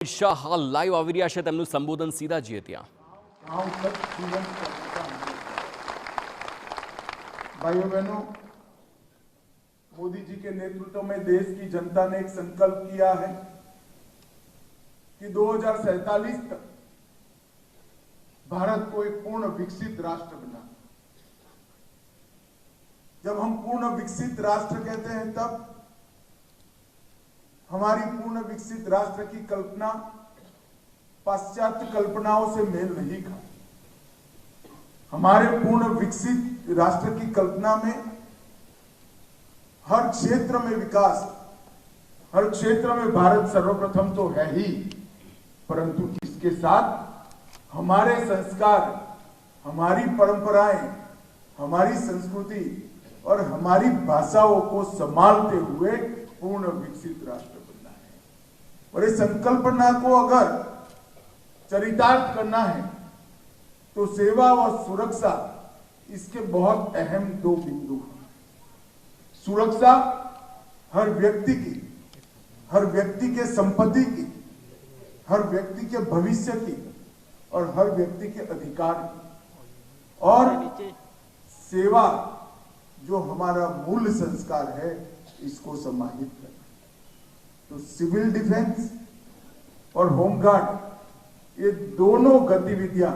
અમિત શાહ હાલ લાઈવ આવી રહ્યા છે, તેમનું સંબોધન સીધા જઈએ ત્યાં। भाइयों बहनों, मोदी जी के नेतृत्व में देश की जनता ने एक संकल्प किया है कि 2047 तक भारत को एक पूर्ण विकसित राष्ट्र बना। जब हम पूर्ण विकसित राष्ट्र कहते हैं तब हमारी पूर्ण विकसित राष्ट्र की कल्पना पाश्चात्य कल्पनाओं से मेल नहीं खा। हमारे पूर्ण विकसित राष्ट्र की कल्पना में हर क्षेत्र में विकास, हर क्षेत्र में भारत सर्वप्रथम तो है ही, परंतु इसके साथ हमारे संस्कार, हमारी परंपराएं, हमारी संस्कृति और हमारी भाषाओं को संभालते हुए पूर्ण विकसित राष्ट्र बनना है। और इस संकल्पना को अगर चरितार्थ करना है तो सेवा और सुरक्षा इसके बहुत अहम दो बिंदु हैं। सुरक्षा हर व्यक्ति की, हर व्यक्ति के संपत्ति की, हर व्यक्ति के भविष्य की और हर व्यक्ति के अधिकार की, और सेवा जो हमारा मूल संस्कार है इसको समाहित करना। तो सिविल डिफेंस और होमगार्ड ये दोनों गतिविधियां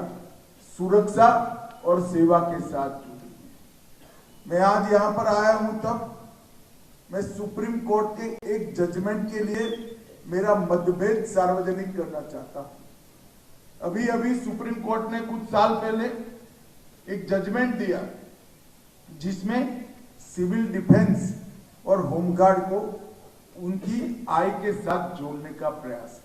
सुरक्षा और सेवा के साथ जुड़ी हैं। मैं आज यहां पर आया हूं तब मैं सुप्रीम कोर्ट के एक जजमेंट के लिए मेरा मतभेद सार्वजनिक करना चाहता हूं। अभी अभी सुप्रीम कोर्ट ने कुछ साल पहले एक जजमेंट दिया जिसमें सिविल डिफेंस और होमगार्ड को उनकी आय के साथ जोड़ने का प्रयास किया।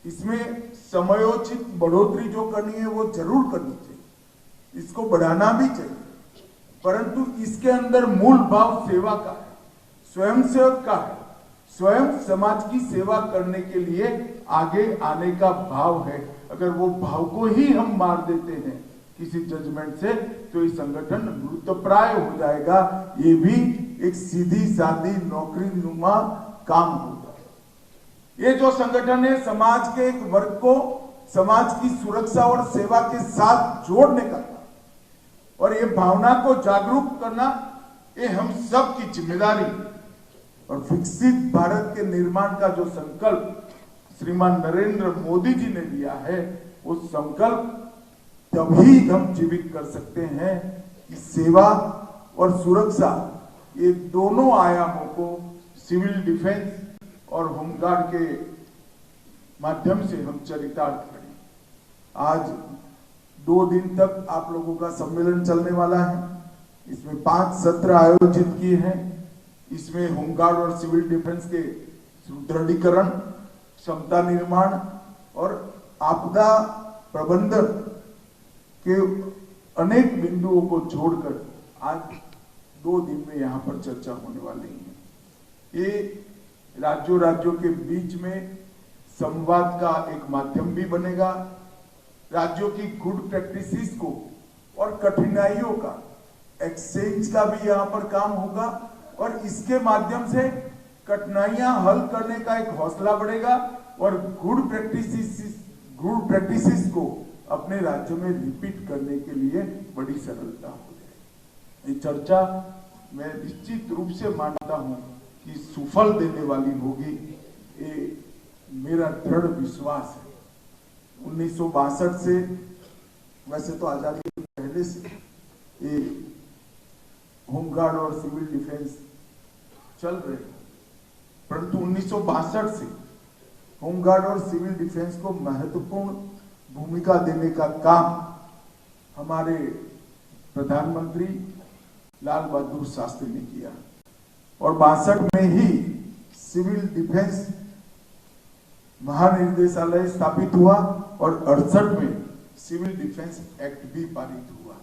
इसमें समयोचित बढ़ोतरी जो करनी है वो जरूर करनी चाहिए, इसको बढ़ाना भी चाहिए, परंतु इसके अंदर मूल भाव सेवा का है, स्वयंसेवक का है, स्वयं समाज की सेवा करने के लिए आगे आने का भाव है। अगर वो भाव को ही हम मार देते हैं किसी जजमेंट से तो ये संगठन मृतप्राय हो जाएगा। ये भी एक सीधी सादी नौकरी नुमा काम होगा। ये जो संगठन है समाज के एक वर्ग को समाज की सुरक्षा और सेवा के साथ जोड़ने का और ये भावना को जागरूक करना ये हम सब की जिम्मेदारी। और विकसित भारत के निर्माण का जो संकल्प श्रीमान नरेंद्र मोदी जी ने लिया है उस संकल्प तभी हम जीवित कर सकते हैं कि सेवा और सुरक्षा ये दोनों आयामों को सिविल डिफेंस और होमगार्ड के माध्यम से हम चरितार्थ करें। आज 2 दिन तक आप लोगों का सम्मेलन चलने वाला है। इसमें 5 सत्र आयोजित किए हैं। इसमें होमगार्ड और सिविल डिफेंस के सुदृढ़ीकरण, क्षमता निर्माण और आपदा प्रबंधन के अनेक बिंदुओं को जोड़कर आज 2 दिन में यहाँ पर चर्चा होने वाली है। ये राज्यों के बीच में संवाद का एक माध्यम भी बनेगा। राज्यों की गुड प्रैक्टिसेस को और कठिनाइयों का एक्सचेंज का भी यहाँ पर काम होगा और इसके माध्यम से कठिनाइयां हल करने का एक हौसला बढ़ेगा और गुड प्रैक्टिसेस को अपने राज्य में रिपीट करने के लिए बड़ी सरलता हो जाएगी। ये चर्चा मैं निश्चित रूप से मानता हूं कि सुफल देने वाली होगी, ये मेरा दृढ़ विश्वास है। 1962 से, वैसे तो आजादी के पहले से ये होमगार्ड और सिविल डिफेंस चल रहे हैं, परंतु 1962 से होमगार्ड और सिविल डिफेंस को महत्वपूर्ण भूमिका देने का काम हमारे प्रधानमंत्री लाल बहादुर शास्त्री ने किया और 62 में ही सिविल डिफेंस महानिदेशालय स्थापित हुआ और 68 में सिविल डिफेंस एक्ट भी पारित हुआ।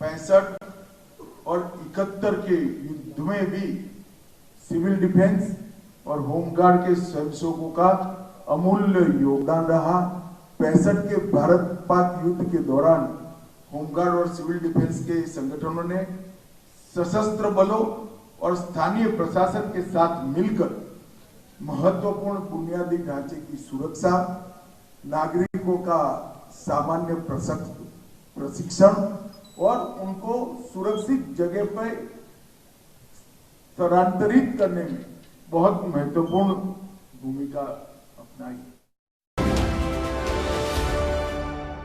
65 और 71 के युद्ध में भी सिविल डिफेंस और होमगार्ड के स्वयंसेवकों का अमूल्य योगदान रहा। 65 के भारत पाक युद्ध के दौरान होमगार्ड और सिविल डिफेंस के संगठनों ने सशस्त्र बलों और स्थानीय प्रशासन के साथ मिलकर महत्वपूर्ण बुनियादी ढांचे की सुरक्षा, नागरिकों का सामान्य प्रशिक्षण और उनको सुरक्षित जगह पर स्थानांतरित करने में बहुत महत्वपूर्ण भूमिका अपनाई।